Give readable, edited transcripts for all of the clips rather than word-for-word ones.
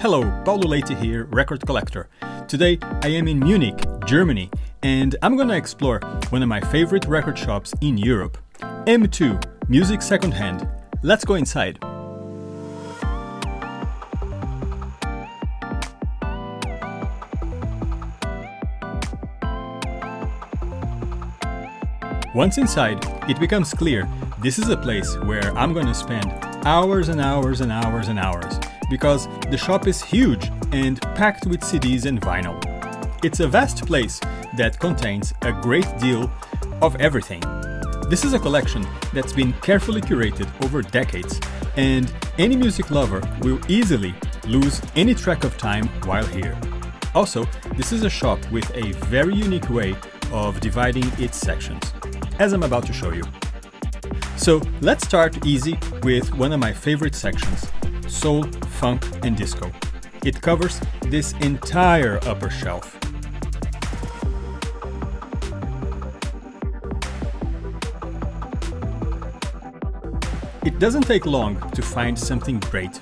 Hello, Paulo Leite here, record collector. Today I am in Munich, Germany, and I'm gonna explore one of my favorite record shops in Europe, M2 Music Secondhand. Let's go inside. Once inside, it becomes clear this is a place where I'm going to spend hours and hours and hours and hours, because the shop is huge and packed with CDs and vinyl. It's a vast place that contains a great deal of everything. This is a collection that's been carefully curated over decades, and any music lover will easily lose any track of time while here. Also, this is a shop with a very unique way of dividing its sections, as I'm about to show you. So let's start easy with one of my favorite sections, soul, funk, and disco. It covers this entire upper shelf. It doesn't take long to find something great.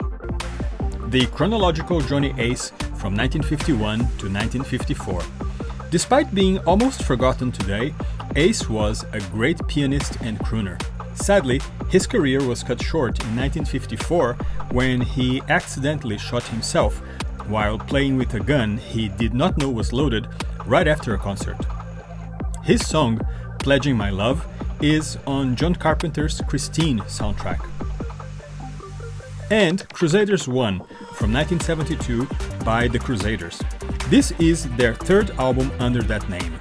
The chronological Johnny Ace from 1951 to 1954. Despite being almost forgotten today, Ace was a great pianist and crooner. Sadly, his career was cut short in 1954 when he accidentally shot himself while playing with a gun he did not know was loaded right after a concert. His song, Pledging My Love, is on John Carpenter's Christine soundtrack. And Crusaders 1 from 1972 by the Crusaders. This is their third album under that name.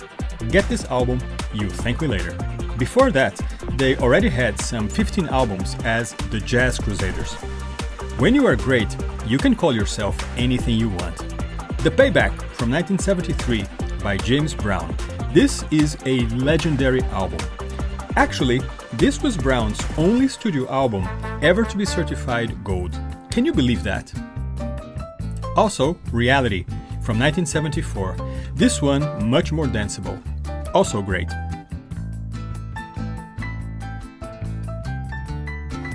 Get this album, you thank me later. Before that, they already had some 15 albums as the Jazz Crusaders. When you are great, you can call yourself anything you want. The Payback from 1973 by James Brown. This is a legendary album. Actually, this was Brown's only studio album ever to be certified gold. Can you believe that? Also, Reality from 1974. This one much more danceable. Also great.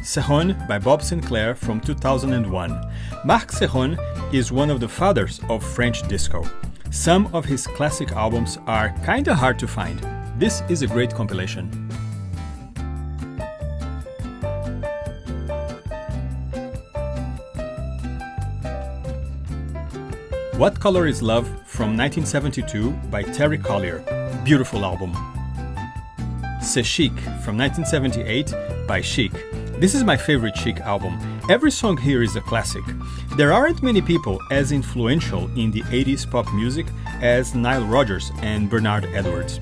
Serrone by Bob Sinclair from 2001. Marc Serrone is one of the fathers of French disco. Some of his classic albums are kinda hard to find. This is a great compilation. What Color Is Love from 1972 by Terry Collier. Beautiful album. C'est Chic from 1978 by Chic. This is my favorite Chic album. Every song here is a classic. There aren't many people as influential in the 80s pop music as Nile Rodgers and Bernard Edwards.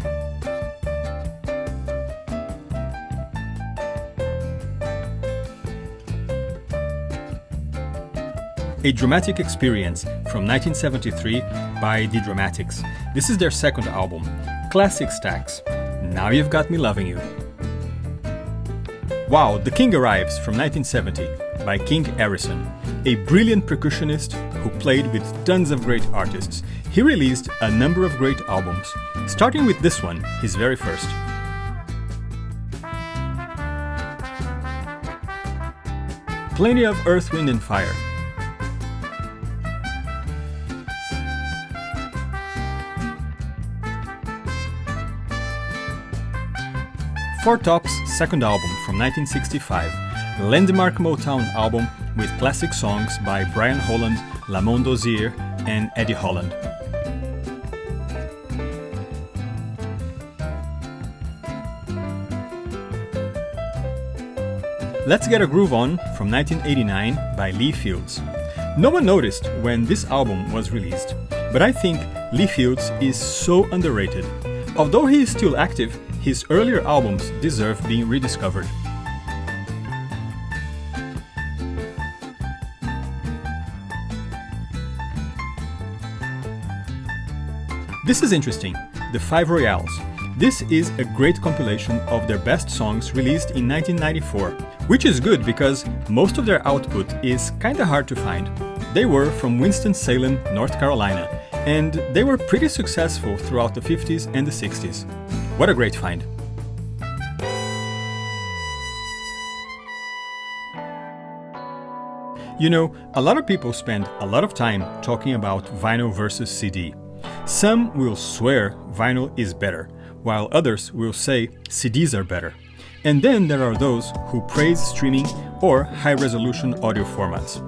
A Dramatic Experience from 1973 by The Dramatics. This is their second album, Classic Stacks. Now You've Got Me Loving You. Wow, The King Arrives from 1970 by King Harrison, a brilliant percussionist who played with tons of great artists. He released a number of great albums, starting with this one, his very first. Plenty of Earth, Wind and Fire. Four Top's second album from 1965, landmark Motown album with classic songs by Brian Holland, Lamont Dozier, and Eddie Holland. Let's Get a Groove On from 1989 by Lee Fields. No one noticed when this album was released, but I think Lee Fields is so underrated. Although he is still active, his earlier albums deserve being rediscovered. This is interesting, The Five Royales. This is a great compilation of their best songs released in 1994, which is good because most of their output is kinda hard to find. They were from Winston-Salem, North Carolina, and they were pretty successful throughout the 50s and the 60s. What a great find! You know, a lot of people spend a lot of time talking about vinyl versus CD. Some will swear vinyl is better, while others will say CDs are better. And then there are those who praise streaming or high-resolution audio formats.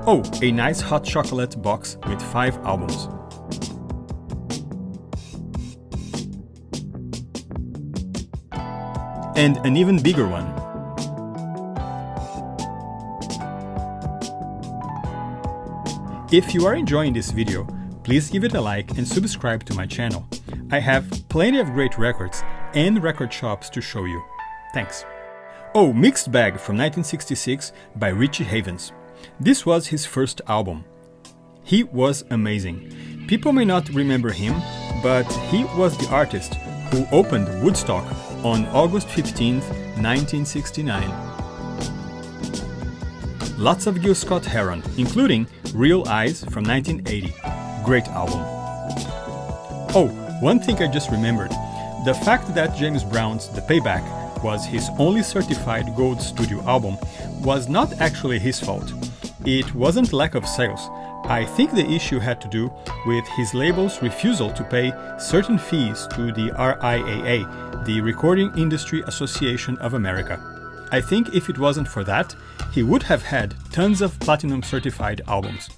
Oh, a nice hot chocolate box with 5 albums. And an even bigger one. If you are enjoying this video, please give it a like and subscribe to my channel. I have plenty of great records and record shops to show you. Thanks. Oh, Mixed Bag from 1966 by Richie Havens. This was his first album. He was amazing. People may not remember him, but he was the artist who opened Woodstock on August 15, 1969. Lots of Gil Scott-Heron, including Real Eyes from 1980. Great album. Oh, one thing I just remembered. The fact that James Brown's The Payback was his only certified gold studio album was not actually his fault. It wasn't lack of sales. I think the issue had to do with his label's refusal to pay certain fees to the RIAA, the Recording Industry Association of America. I think if it wasn't for that, he would have had tons of platinum certified albums.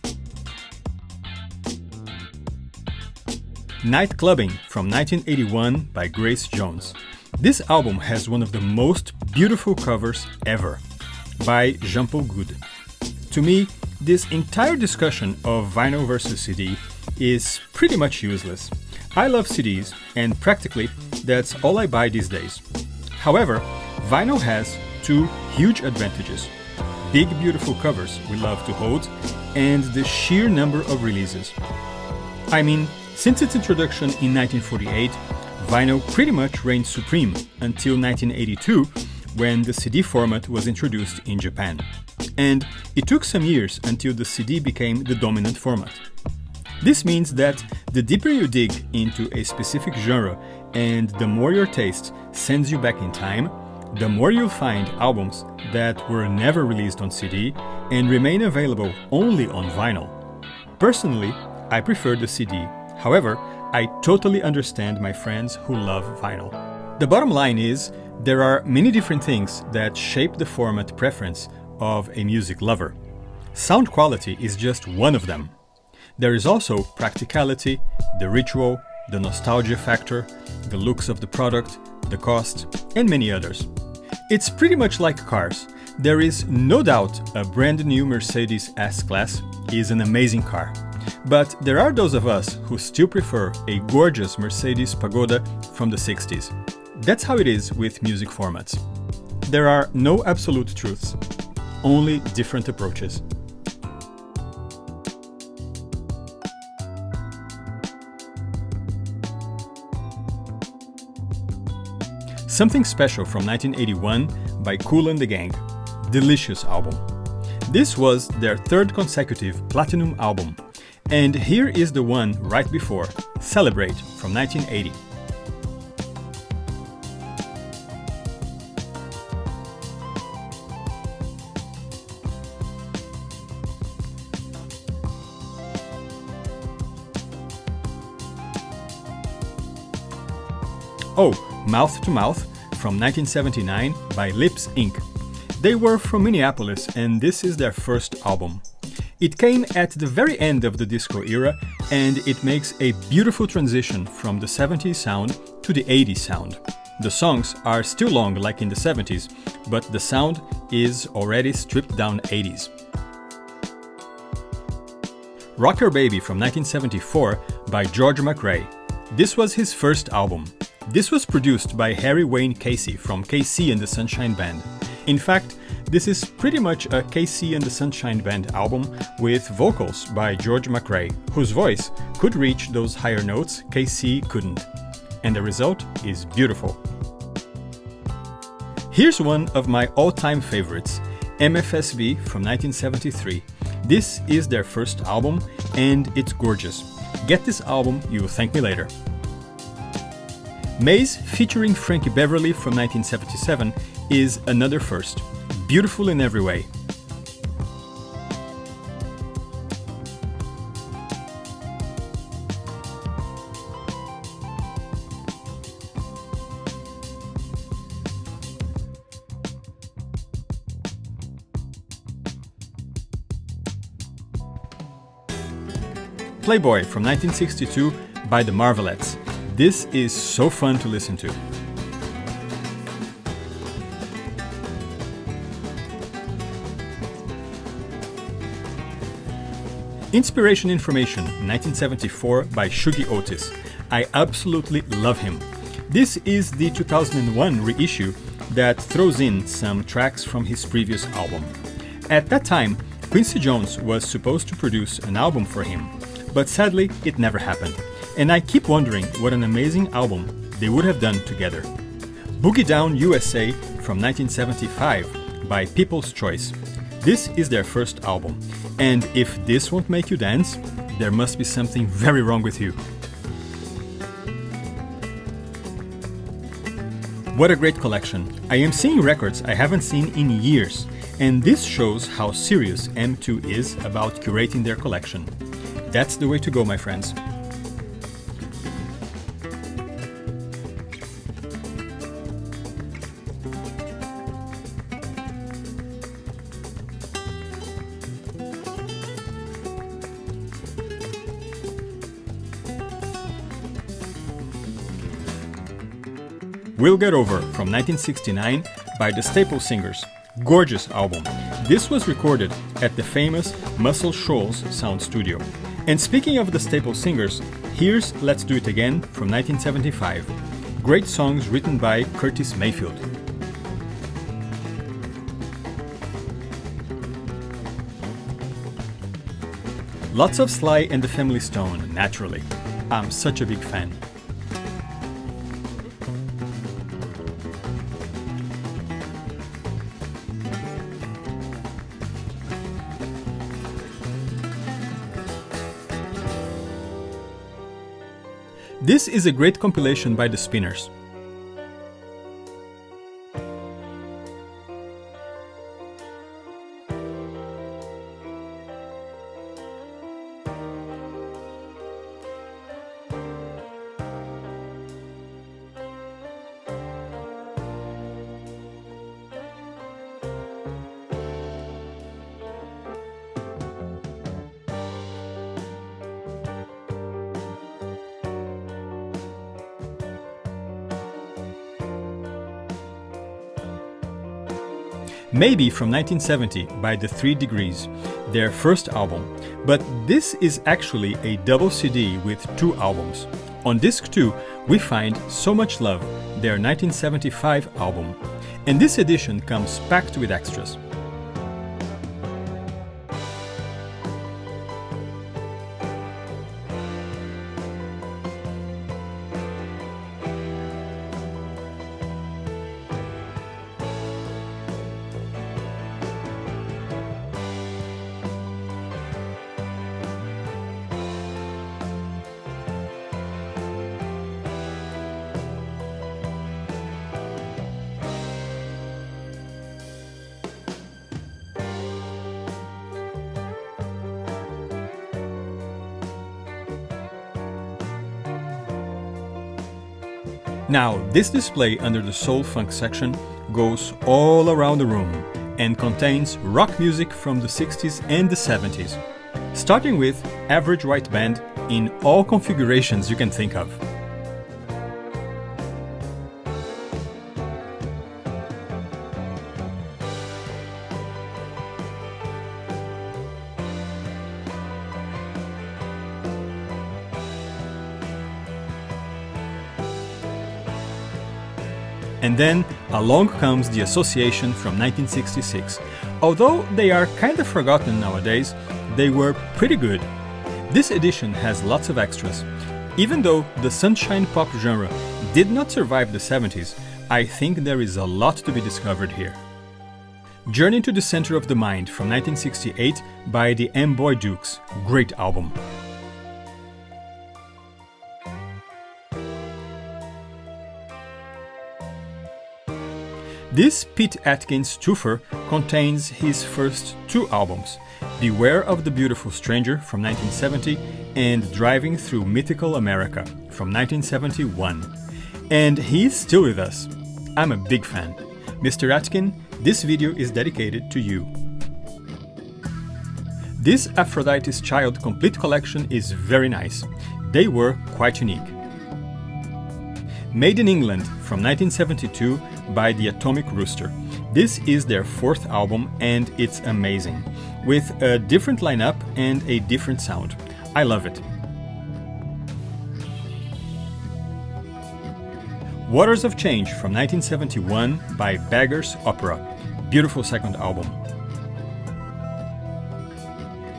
Night Clubbing from 1981 by Grace Jones. This album has one of the most beautiful covers ever, by Jean-Paul Goude. To me, this entire discussion of vinyl versus CD is pretty much useless. I love CDs, and practically that's all I buy these days. However, vinyl has 2 huge advantages: big beautiful covers we love to hold, and the sheer number of releases. I mean, since its introduction in 1948, vinyl pretty much reigned supreme until 1982, when the CD format was introduced in Japan. And it took some years until the CD became the dominant format. This means that the deeper you dig into a specific genre and the more your taste sends you back in time, the more you'll find albums that were never released on CD and remain available only on vinyl. Personally, I prefer the CD. However, I totally understand my friends who love vinyl. The bottom line is, there are many different things that shape the format preference of a music lover. Sound quality is just one of them. There is also practicality, the ritual, the nostalgia factor, the looks of the product, the cost, and many others. It's pretty much like cars. There is no doubt a brand new Mercedes S-Class is an amazing car. But there are those of us who still prefer a gorgeous Mercedes Pagoda from the 60s. That's how it is with music formats. There are no absolute truths, only different approaches. Something Special from 1981 by Kool and the Gang. Delicious album. This was their 3rd consecutive platinum album. And here is the one right before, Celebrate from 1980. Oh, Mouth to Mouth from 1979 by Lips Inc. They were from Minneapolis and this is their first album. It came at the very end of the disco era and it makes a beautiful transition from the 70s sound to the 80s sound. The songs are still long like in the 70s, but the sound is already stripped down 80s. Rock Your Baby from 1974 by George McRae. This was his first album. This was produced by Harry Wayne Casey from KC and the Sunshine Band. In fact, this is pretty much a KC and the Sunshine Band album with vocals by George McRae, whose voice could reach those higher notes KC couldn't. And the result is beautiful. Here's one of my all-time favorites, MFSB from 1973. This is their first album and it's gorgeous. Get this album, you will thank me later. Maze featuring Frankie Beverly from 1977 is another first. Beautiful in every way. Playboy from 1962 by the Marvelettes. This is so fun to listen to. Inspiration Information, 1974 by Shuggie Otis. I absolutely love him. This is the 2001 reissue that throws in some tracks from his previous album. At that time, Quincy Jones was supposed to produce an album for him, but sadly it never happened. And I keep wondering what an amazing album they would have done together. Boogie Down USA from 1975 by People's Choice. This is their first album, and if this won't make you dance, there must be something very wrong with you. What a great collection. I am seeing records I haven't seen in years, and this shows how serious M2 is about curating their collection. That's the way to go, my friends. We'll Get Over from 1969 by the Staple Singers. Gorgeous album. This was recorded at the famous Muscle Shoals sound studio. And speaking of the Staple Singers, here's Let's Do It Again from 1975. Great songs written by Curtis Mayfield. Lots of Sly and the Family Stone, naturally. I'm such a big fan. This is a great compilation by the Spinners. Maybe from 1970 by The 3 Degrees, their first album, but this is actually a double CD with 2 albums. On disc 2, we find So Much Love, their 1975 album, and this edition comes packed with extras. Now, this display under the Soul Funk section goes all around the room and contains rock music from the 60s and the 70s, starting with Average White Band in all configurations you can think of. And then along comes the Association from 1966. Although they are kind of forgotten nowadays, they were pretty good. This edition has lots of extras. Even though the sunshine pop genre did not survive the 70s, I think there is a lot to be discovered here. Journey to the Center of the Mind from 1968 by the M-Boy Dukes. Great album. This Pete Atkins twofer contains his first 2 albums, Beware of the Beautiful Stranger from 1970 and Driving Through Mythical America from 1971. And he's still with us. I'm a big fan. Mr. Atkin, this video is dedicated to you. This Aphrodite's Child complete collection is very nice. They were quite unique. Made in England from 1972 by the Atomic Rooster. This is their fourth album and it's amazing, with a different lineup and a different sound. I love it. Waters of Change from 1971 by Beggar's Opera. Beautiful second album.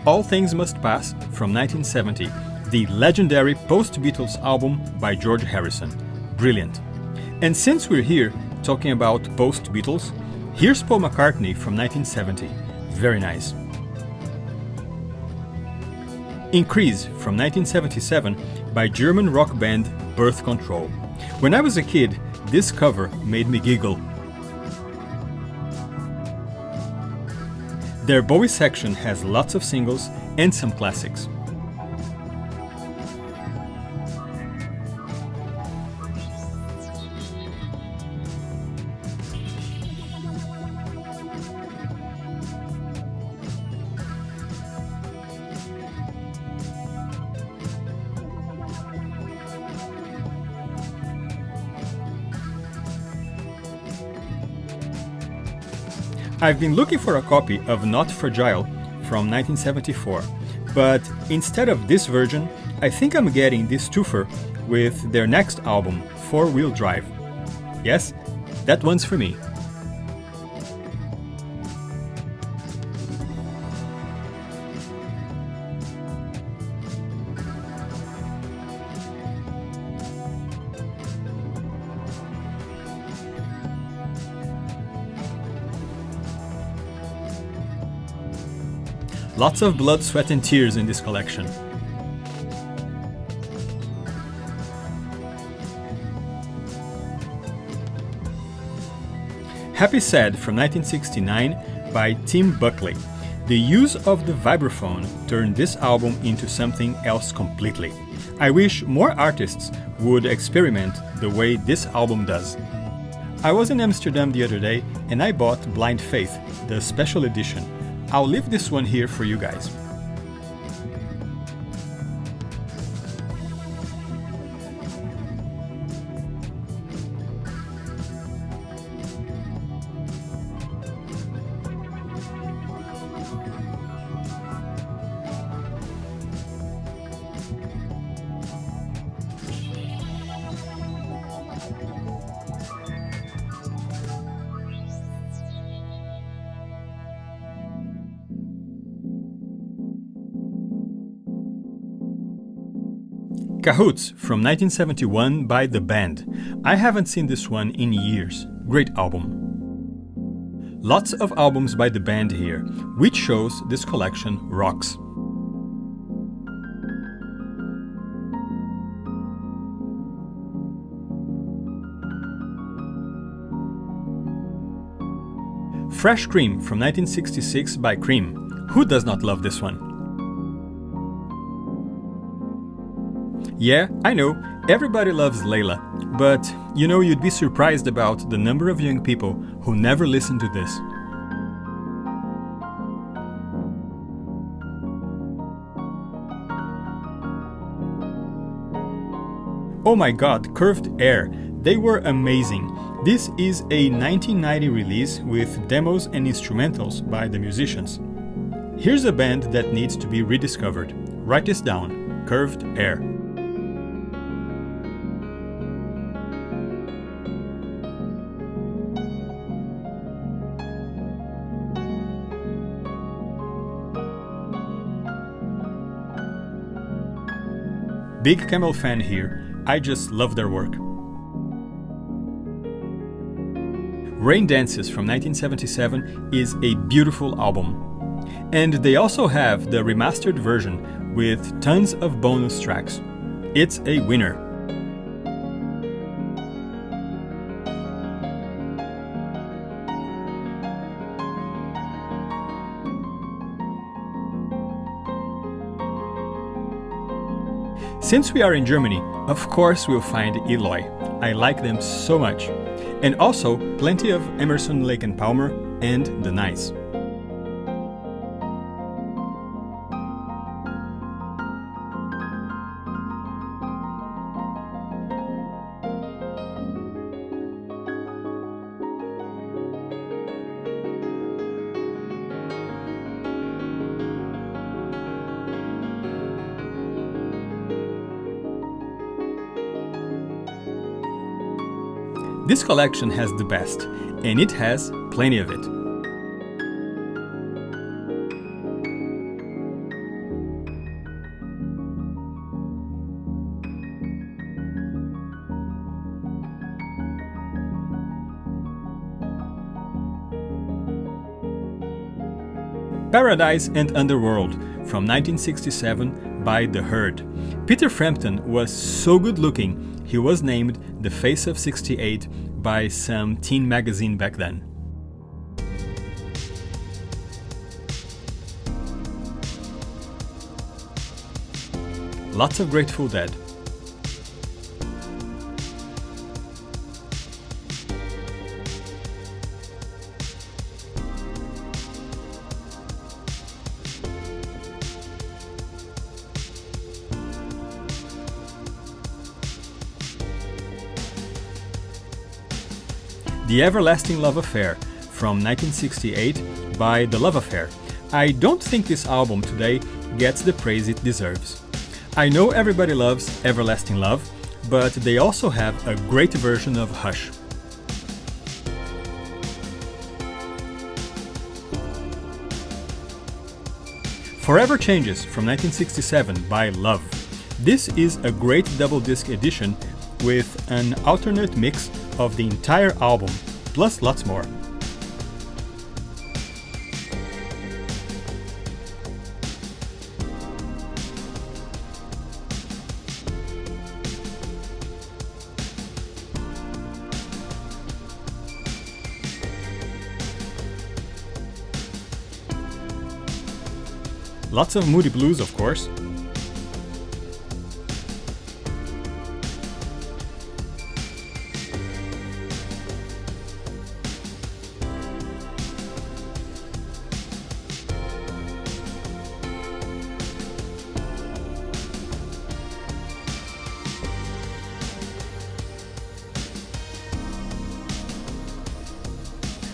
All Things Must Pass from 1970, the legendary post-Beatles album by George Harrison. Brilliant. And since we're here talking about post-Beatles, here's Paul McCartney from 1970. Very nice. Increase from 1977 by German rock band Birth Control. When I was a kid, this cover made me giggle. Their Bowie section has lots of singles and some classics. I've been looking for a copy of Not Fragile from 1974, but instead of this version, I think I'm getting this twofer with their next album, Four Wheel Drive. Yes, that one's for me. Lots of blood, sweat and tears in this collection. Happy Sad from 1969 by Tim Buckley. The use of the vibraphone turned this album into something else completely. I wish more artists would experiment the way this album does. I was in Amsterdam the other day and I bought Blind Faith, the special edition. I'll leave this one here for you guys. Cahoots from 1971 by The Band. I haven't seen this one in years. Great album. Lots of albums by The Band here, which shows this collection rocks. Fresh Cream from 1966 by Cream. Who does not love this one? Yeah, I know, everybody loves Layla, but you know, you'd be surprised about the number of young people who never listen to this. Oh my god, Curved Air, they were amazing. This is a 1990 release with demos and instrumentals by the musicians. Here's a band that needs to be rediscovered. Write this down, Curved Air. Big Camel fan here, I just love their work. Rain Dances from 1977 is a beautiful album. And they also have the remastered version with tons of bonus tracks. It's a winner. Since we are in Germany, of course we'll find Eloy. I like them so much. And also plenty of Emerson, Lake and Palmer and The Nice. This collection has the best, and it has plenty of it. Paradise and Underworld from 1967 by The Herd. Peter Frampton was so good looking, he was named the Face of 68 by some teen magazine back then. Lots of Grateful Dead. The Everlasting Love Affair from 1968 by The Love Affair. I don't think this album today gets the praise it deserves. I know everybody loves Everlasting Love, but they also have a great version of Hush. Forever Changes from 1967 by Love. This is a great double disc edition with an alternate mix of the entire album, plus lots more. Lots of Moody Blues, of course.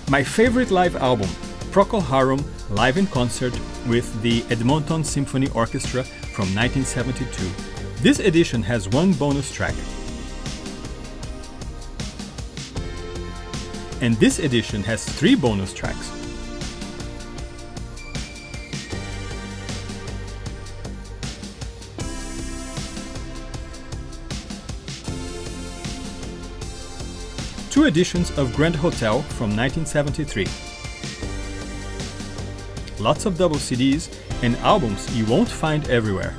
My favorite live album, Procol Harum live in concert with the Edmonton Symphony Orchestra from 1972. This edition has one bonus track. And this edition has 3 bonus tracks. Two editions of Grand Hotel from 1973. Lots of double CDs and albums you won't find everywhere.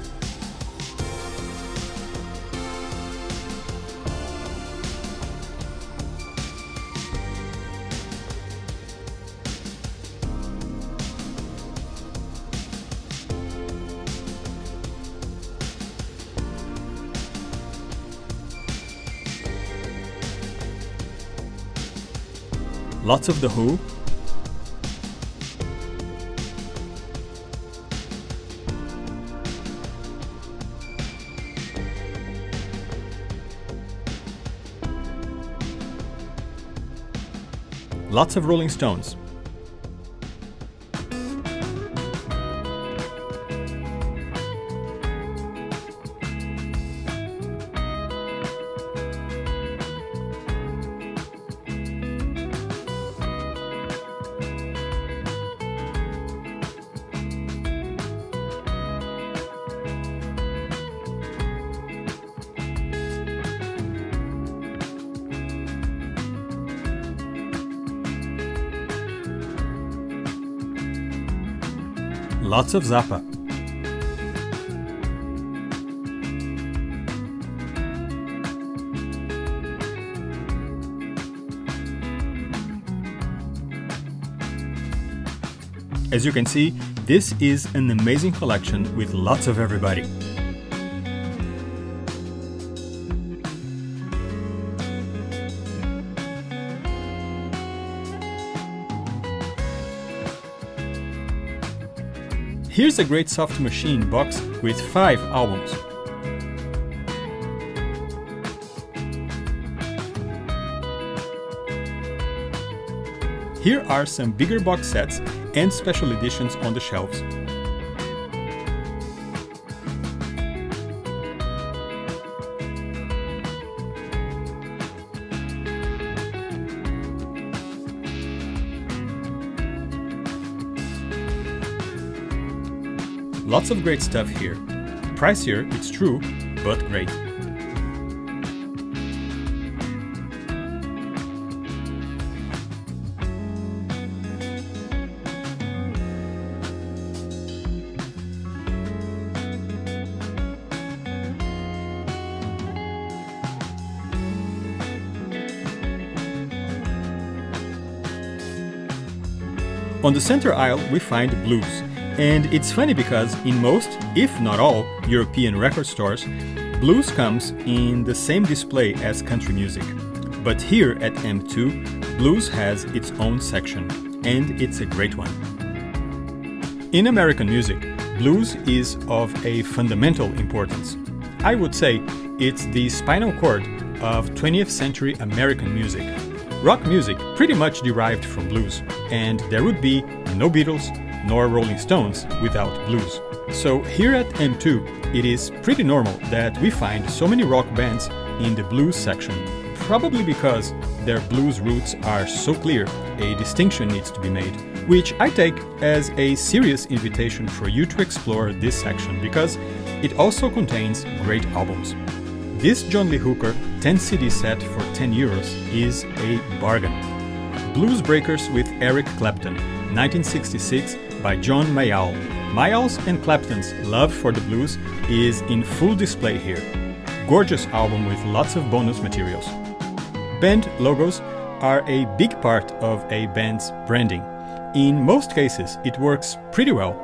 Lots of The Who. Lots of Rolling Stones. Lots of Zappa. As you can see, this is an amazing collection with lots of everybody. Here's a great Soft Machine box with 5 albums. Here are some bigger box sets and special editions on the shelves. Lots of great stuff here. Pricier, it's true, but great. On the center aisle, we find blues. And it's funny because in most, if not all, European record stores, blues comes in the same display as country music. But here at M2, blues has its own section, and it's a great one. In American music, blues is of a fundamental importance. I would say it's the spinal cord of 20th century American music. Rock music pretty much derived from blues, and there would be no Beatles nor Rolling Stones without blues. So here at M2, it is pretty normal that we find so many rock bands in the blues section. Probably because their blues roots are so clear, a distinction needs to be made, which I take as a serious invitation for you to explore this section because it also contains great albums. This John Lee Hooker 10 CD set for €10 is a bargain. Blues Breakers with Eric Clapton, 1966 by John Mayall. Mayall's and Clapton's love for the blues is in full display here. Gorgeous album with lots of bonus materials. Band logos are a big part of a band's branding. In most cases, it works pretty well,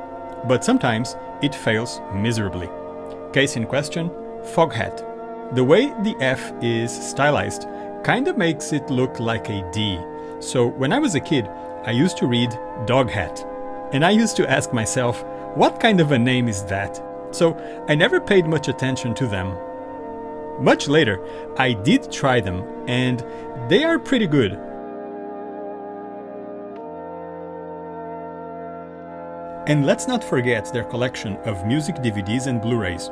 but sometimes it fails miserably. Case in question, Foghat. The way the F is stylized kinda makes it look like a D. So when I was a kid, I used to read Dog Hat. And I used to ask myself, what kind of a name is that? So I never paid much attention to them. Much later, I did try them, and they are pretty good. And let's not forget their collection of music DVDs and Blu-rays.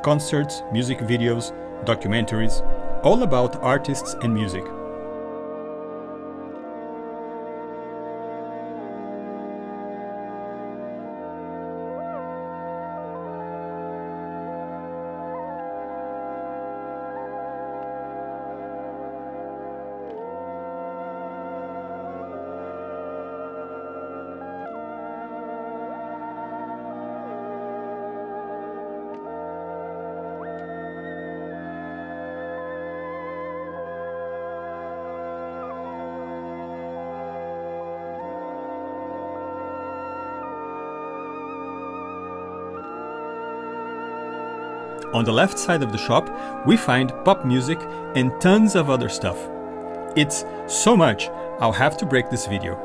Concerts, music videos, documentaries, all about artists and music. On the left side of the shop, we find pop music and tons of other stuff. It's so much, I'll have to break this video.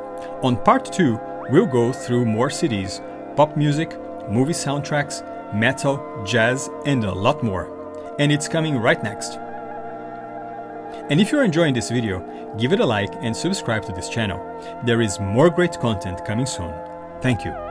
On part 2, we'll go through more CDs, pop music, movie soundtracks, metal, jazz, and a lot more. And it's coming right next. And if you're enjoying this video, give it a like and subscribe to this channel. There is more great content coming soon. Thank you.